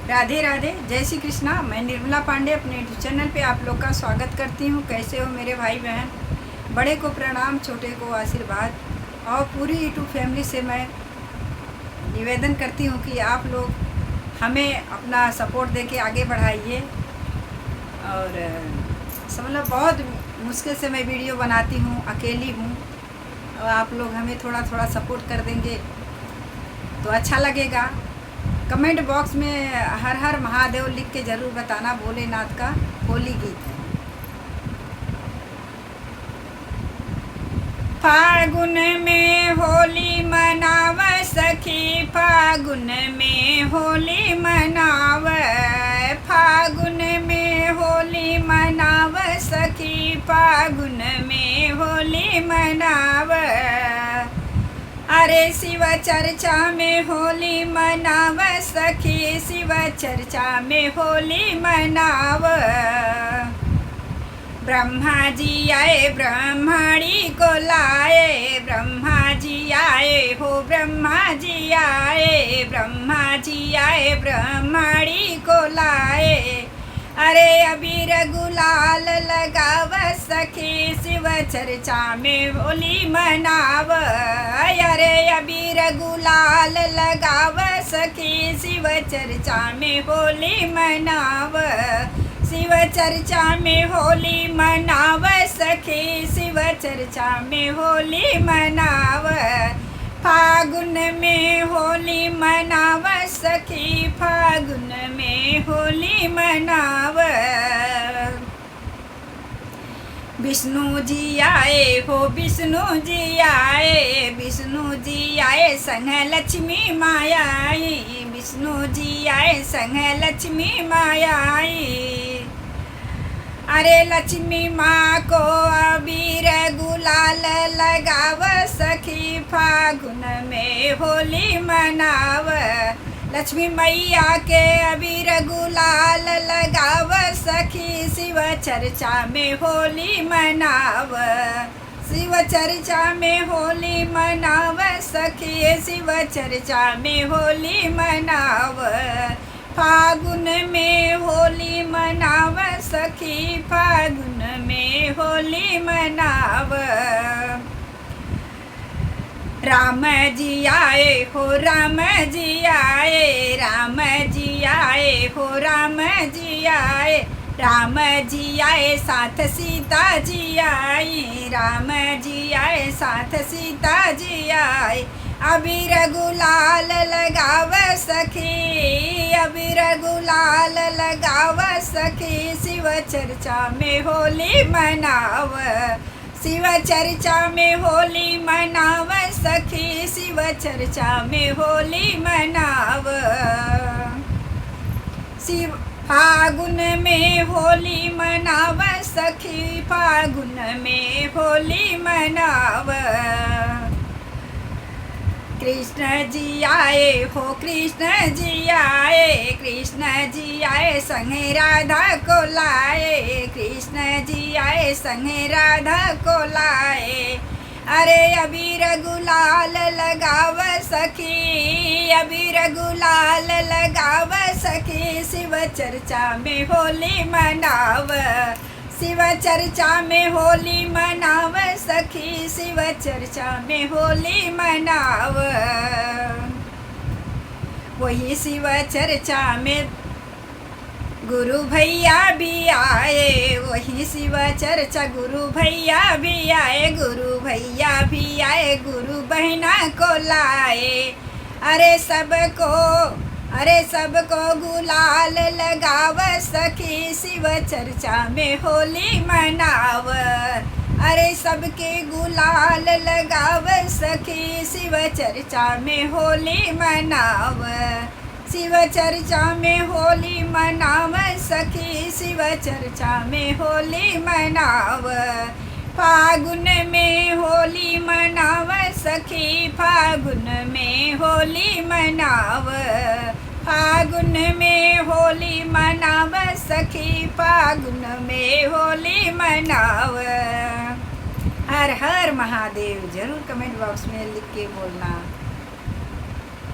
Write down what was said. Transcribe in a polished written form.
राधे राधे, जय श्री कृष्णा। मैं निर्मला पांडे अपने यूट्यूब चैनल पे आप लोग का स्वागत करती हूँ। कैसे हो मेरे भाई बहन? बड़े को प्रणाम, छोटे को आशीर्वाद। और पूरी यूट्यूब फैमिली से मैं निवेदन करती हूँ कि आप लोग हमें अपना सपोर्ट देके आगे बढ़ाइए। और मतलब बहुत मुश्किल से मैं वीडियो बनाती हूँ, अकेली हूँ, और आप लोग हमें थोड़ा थोड़ा सपोर्ट कर देंगे तो अच्छा लगेगा। कमेंट बॉक्स में हर हर महादेव लिख के ज़रूर बताना। भोलेनाथ का होली गीत है। फागुन में होली मनाव सखी, फागुन में होली मनाव, फागुन में होली मनाव सखी, फागुन में होली मनाव। अरे शिव चर्चा में होली मनाव सखी, शिव चर्चा में होली मनाव। ब्रह्मा जी आए ब्रह्मणी को लाए, ब्रह्मा जी आए हो ब्रह्मा जी आए, ब्रह्मा जी आए ब्रह्मणी को लाए। अरे अबीर गुलाल लगाव सखी, शिव चर्चा में होली मनाव। अरे अबीर गुलाल लगाव सखी, शिव चर्चा में होली मनाव। शिव चर्चा में होली मनाव सखी, शिव चर्चा में होली मनाव। फागुन में होली मनाव सखी, फागुन में होली मनाव। विष्णु जी आए हो विष्णु जी आए, विष्णु जी आए संग लक्ष्मी माया आई, विष्णु जी आए संग लक्ष्मी माया आई। अरे लक्ष्मी माँ को अबीर गुलाल लगाव सखी, फागुन में होली मनाव। लक्ष्मी मैया के अबीर गुलाल लगाव सखी, शिव चर्चा में होली मनाव। शिव चर्चा में होली मनाव सखी, शिव चर्चा में होली मनाव। फागुन में होली मनाव सखी, फागुन में होली मनाव। राम जी आए हो राम जी आए, राम जी आए हो राम जी आए, राम जी आए साथ सीता जी आई, राम जी आए साथ सीता जी आई। अबीर गुलाल लगाव सखी, अबीर गुलाल लगाव सखी, शिव चर्चा में होली मनाव। शिव चर्चा में होली मनाव सखी, शिव चर्चा में होली मनाव। शिव फागुन में होली मनाव सखी, फागुन में होली मनाव। कृष्ण जी आए हो कृष्ण जी आए, कृष्ण जी आए संगे राधा को लाए, कृष्ण जी आए संगे राधा को लाए। अरे अबीर गुलाल लगाव सखी, अबीर गुलाल लगाव सखी, शिव चर्चा में होली मनाव। शिव चर्चा में होली मनाव सखी, शिव चर्चा में होली मनाव। वही शिव चर्चा में गुरु भैया भी आए, वही शिव चर्चा गुरु भैया भी आए, गुरु भैया भी आए, गुरु बहना को लाए। अरे सबको गुलाल लगाव सखी, शिव चर्चा में होली मनाव। अरे सबके गुलाल लगाव सखी, शिव चर्चा में होली मनाव। शिव चर्चा में होली मनाव सखी, शिव चर्चा में होली मनाव। फागुन में होली मनाव सखी, फागुन में होली मनाव। फागुन में होली मनाव सखी, फागुन में होली मनाव। हर हर महादेव जरूर कमेंट बॉक्स में लिख के बोलना।